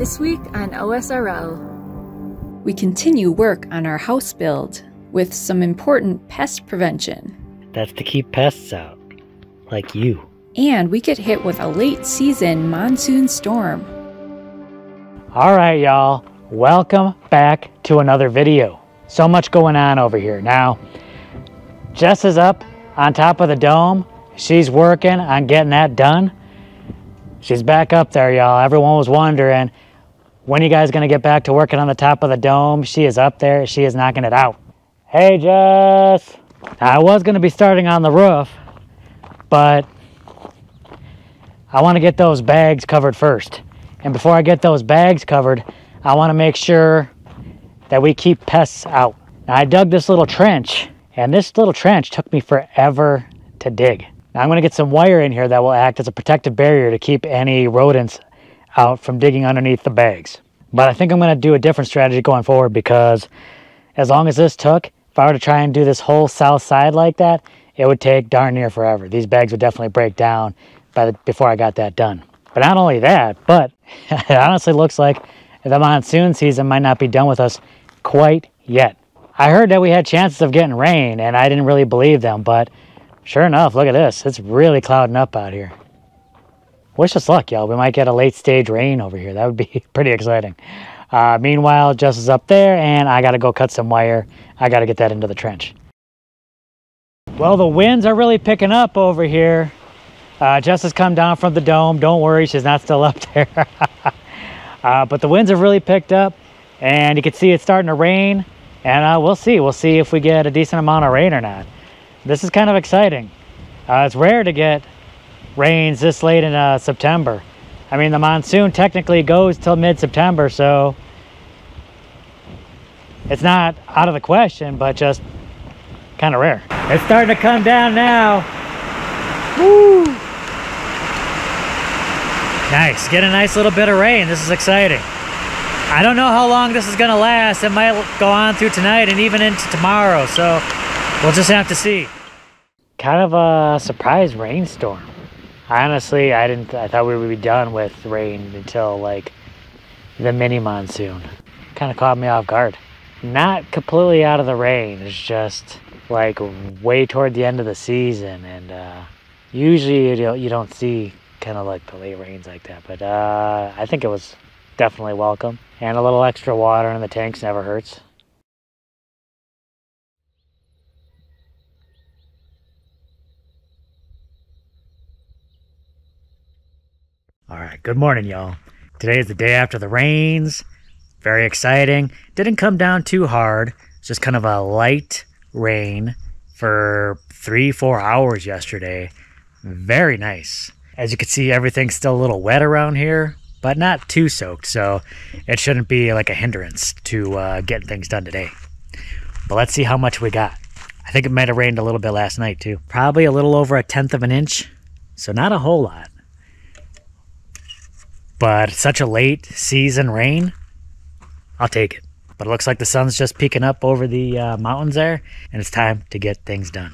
This week on OSRL. We continue work on our house build with some important pest prevention. That's to keep pests out, like you. And we get hit with a late season monsoon storm. All right, y'all. Welcome back to another video. So much going on over here. Now, Jess is up on top of the dome. She's working on getting that done. She's back up there, y'all. Everyone was wondering, when are you guys gonna get back to working on the top of the dome? She is up there. She is knocking it out. Hey, Jess. I was gonna be starting on the roof, but I wanna get those bags covered first. And before I get those bags covered, I wanna make sure that we keep pests out. Now, I dug this little trench, and this little trench took me forever to dig. Now, I'm gonna get some wire in here that will act as a protective barrier to keep any rodents out from digging underneath the bags. But I think I'm gonna do a different strategy going forward, because as long as this took, if I were to try and do this whole south side like that, it would take darn near forever. These bags would definitely break down before I got that done. But not only that, but it honestly looks like the monsoon season might not be done with us quite yet. I heard that we had chances of getting rain, and I didn't really believe them, but sure enough, look at this. It's really clouding up out here. Wish us luck, y'all. We might get a late stage rain over here. That would be pretty exciting. Meanwhile, Jess is up there, and I got to go cut some wire. I got to get that into the trench. Well, the winds are really picking up over here. Jess has come down from the dome. Don't worry, she's not still up there. But the winds have really picked up, and you can see it's starting to rain. And we'll see. We'll see if we get a decent amount of rain or not. This is kind of exciting. It's rare to get rains this late in September. I mean, the monsoon technically goes till mid-September, so it's not out of the question, but just kind of rare. It's starting to come down now. Woo! Nice, get a nice little bit of rain. This is exciting. I don't know how long this is gonna last. It might go on through tonight and even into tomorrow, so we'll just have to see. Kind of a surprise rainstorm. Honestly, I thought we would be done with rain until like the mini monsoon. Kind of caught me off guard. Not completely out of the rain. It's just like way toward the end of the season, and usually you don't see kind of like the late rains like that. But I think it was definitely welcome, and a little extra water in the tanks never hurts. All right, good morning, y'all. Today is the day after the rains. Very exciting. Didn't come down too hard. It's just kind of a light rain for 3-4 hours yesterday. Very nice. As you can see, everything's still a little wet around here, but not too soaked, so it shouldn't be like a hindrance to getting things done today. But let's see how much we got. I think it might have rained a little bit last night too. Probably a little over 1/10 of an inch, so not a whole lot. But such a late season rain, I'll take it. But it looks like the sun's just peeking up over the mountains there, and it's time to get things done.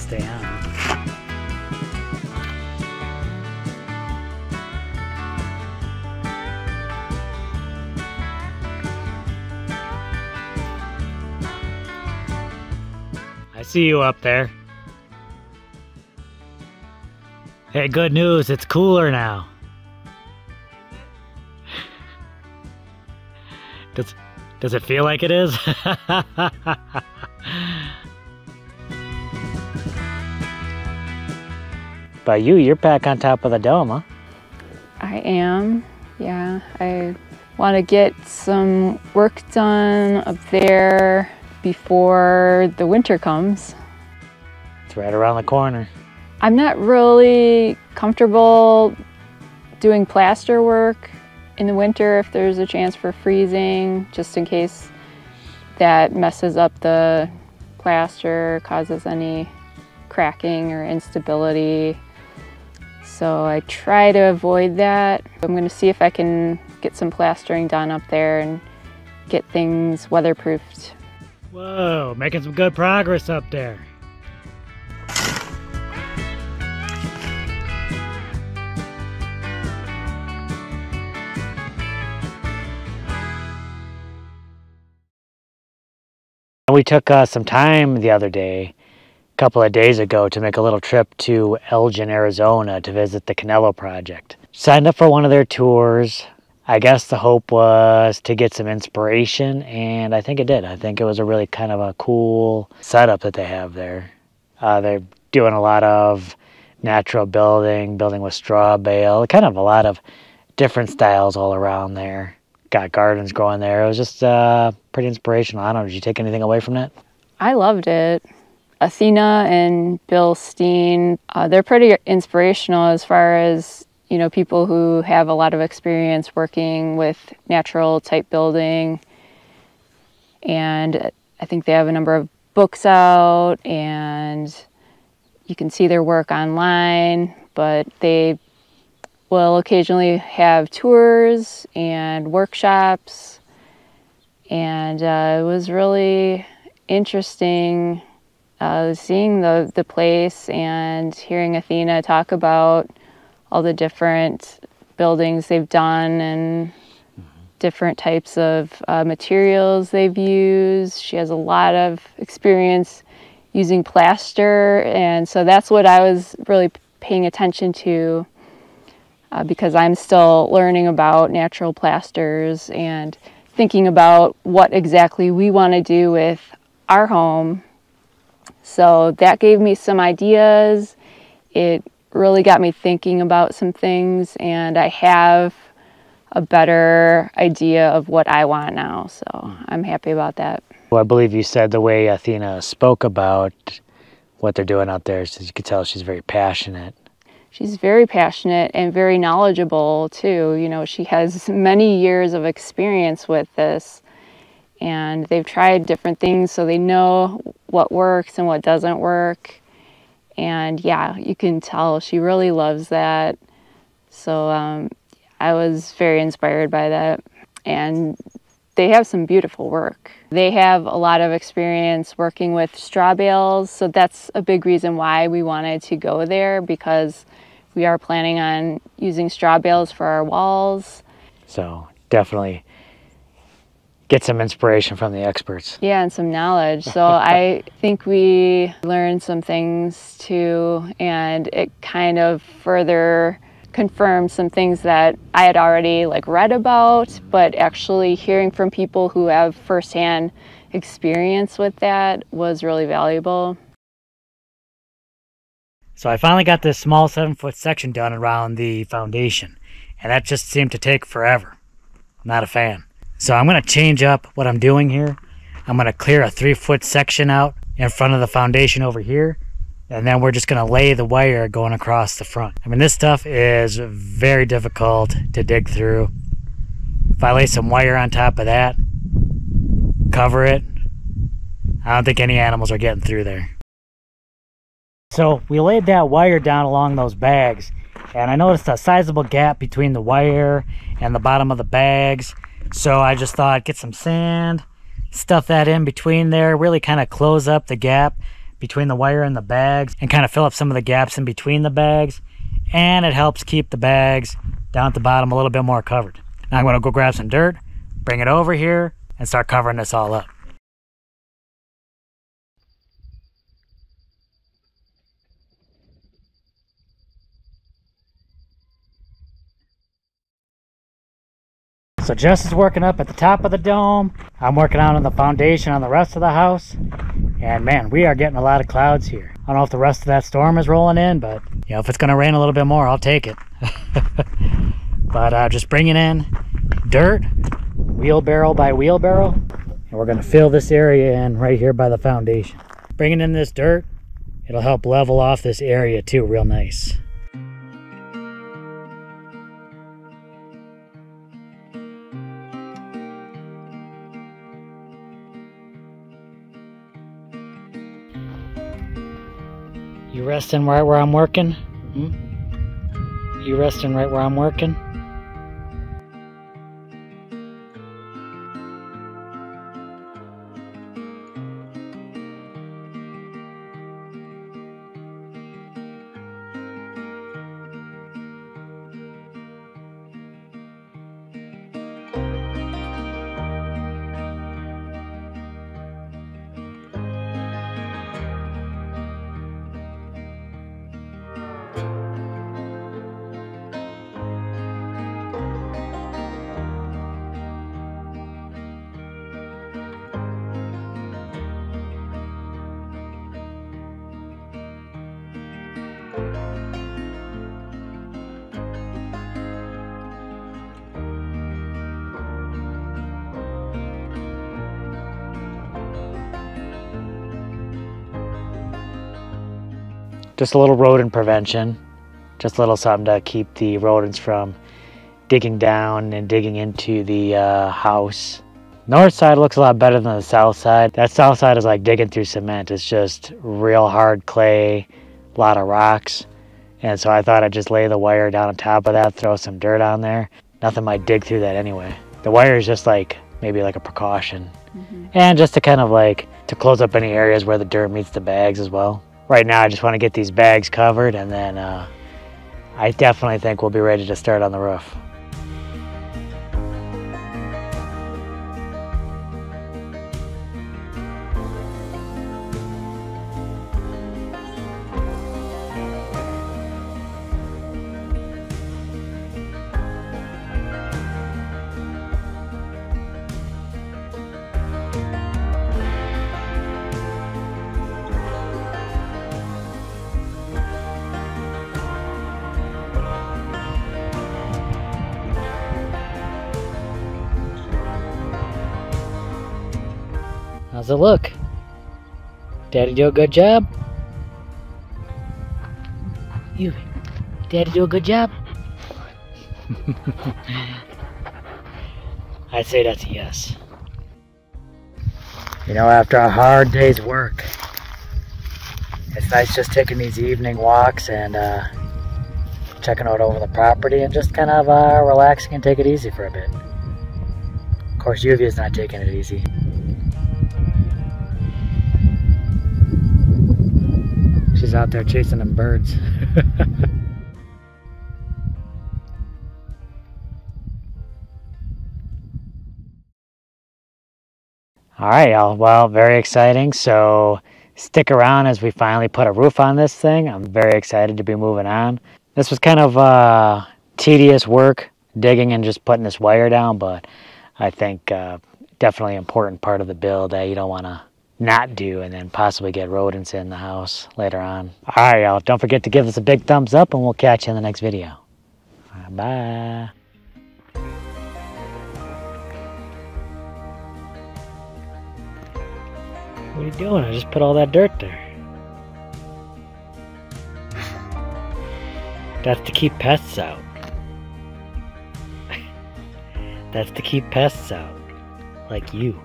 stay on. I see you up there. Hey, good news, it's cooler now. Does it feel like it is? But you're back on top of the dome, huh? I am, yeah. I want to get some work done up there before the winter comes. It's right around the corner. I'm not really comfortable doing plaster work in the winter if there's a chance for freezing, just in case that messes up the plaster, causes any cracking or instability. So I try to avoid that. I'm going to see if I can get some plastering done up there and get things weatherproofed. Whoa, making some good progress up there. We took some time the other day, a couple of days ago, to make a little trip to Elgin, Arizona to visit the Canelo Project. Signed up for one of their tours. I guess the hope was to get some inspiration, and I think it did. I think it was a really kind of a cool setup that they have there. They're doing a lot of natural building with straw bale, kind of a lot of different styles all around there. Got gardens growing there. It was just pretty inspirational. I don't know, did you take anything away from that? I loved it. Athena and Bill Steen, they're pretty inspirational as far as, you know, people who have a lot of experience working with natural type building. And I think they have a number of books out, and you can see their work online, but they will occasionally have tours and workshops, and it was really interesting seeing the place and hearing Athena talk about all the different buildings they've done and different types of materials they've used. She has a lot of experience using plaster, and so that's what I was really paying attention to. Because I'm still learning about natural plasters and thinking about what exactly we want to do with our home. So that gave me some ideas. It really got me thinking about some things, and I have a better idea of what I want now. So I'm happy about that. Well, I believe you said the way Athena spoke about what they're doing out there, so you could tell she's very passionate. She's very passionate and very knowledgeable too. You know, she has many years of experience with this, and they've tried different things, so they know what works and what doesn't work. And yeah, you can tell she really loves that. So I was very inspired by that. And they have some beautiful work. They have a lot of experience working with straw bales, so that's a big reason why we wanted to go there, because we are planning on using straw bales for our walls. So definitely get some inspiration from the experts. Yeah, and some knowledge. So I think we learned some things too, and it kind of further confirmed some things that I had already read about, but actually hearing from people who have firsthand experience with that was really valuable. So I finally got this small 7-foot section done around the foundation, and that just seemed to take forever. I'm not a fan. So I'm going to change up what I'm doing here. I'm going to clear a 3-foot section out in front of the foundation over here, and then we're just going to lay the wire going across the front. I mean, this stuff is very difficult to dig through. If I lay some wire on top of that, cover it, I don't think any animals are getting through there. So we laid that wire down along those bags, and I noticed a sizable gap between the wire and the bottom of the bags. So I just thought I'd get some sand, stuff that in between there, really kind of close up the gap between the wire and the bags and kind of fill up some of the gaps in between the bags. And it helps keep the bags down at the bottom a little bit more covered. Now I'm going to go grab some dirt, bring it over here, and start covering this all up. So Jess is working up at the top of the dome. I'm working out on the foundation on the rest of the house. And man, we are getting a lot of clouds here. I don't know if the rest of that storm is rolling in, but you know, if it's gonna rain a little bit more, I'll take it. But just bringing in dirt, wheelbarrow by wheelbarrow. And we're gonna fill this area in right here by the foundation. Bringing in this dirt, it'll help level off this area too real nice. You resting right where I'm working? You resting right where I'm working? Just a little rodent prevention, just a little something to keep the rodents from digging down and digging into the house. North side looks a lot better than the south side. That south side is like digging through cement. It's just real hard clay, a lot of rocks. And so I thought I'd just lay the wire down on top of that, throw some dirt on there. Nothing might dig through that anyway. The wire is just like, maybe like a precaution. And just to kind of like, to close up any areas where the dirt meets the bags as well. Right now I just want to get these bags covered, and then I definitely think we'll be ready to start on the roof. How's it look? Daddy do a good job? Daddy do a good job? I'd say that's a yes. You know, after a hard day's work, it's nice just taking these evening walks and checking out over the property and just kind of relaxing and take it easy for a bit. Of course, Yuvia's not taking it easy. She's out there chasing them birds. All right, y'all. Well, very exciting. So stick around as we finally put a roof on this thing. I'm very excited to be moving on. This was kind of tedious work, digging and just putting this wire down, but I think definitely an important part of the build that you don't want to not do and then possibly get rodents in the house later on. All right, y'all. Don't forget to give us a big thumbs up, and we'll catch you in the next video. Bye. What are you doing? I just put all that dirt there. That's to keep pests out. That's to keep pests out. Like you.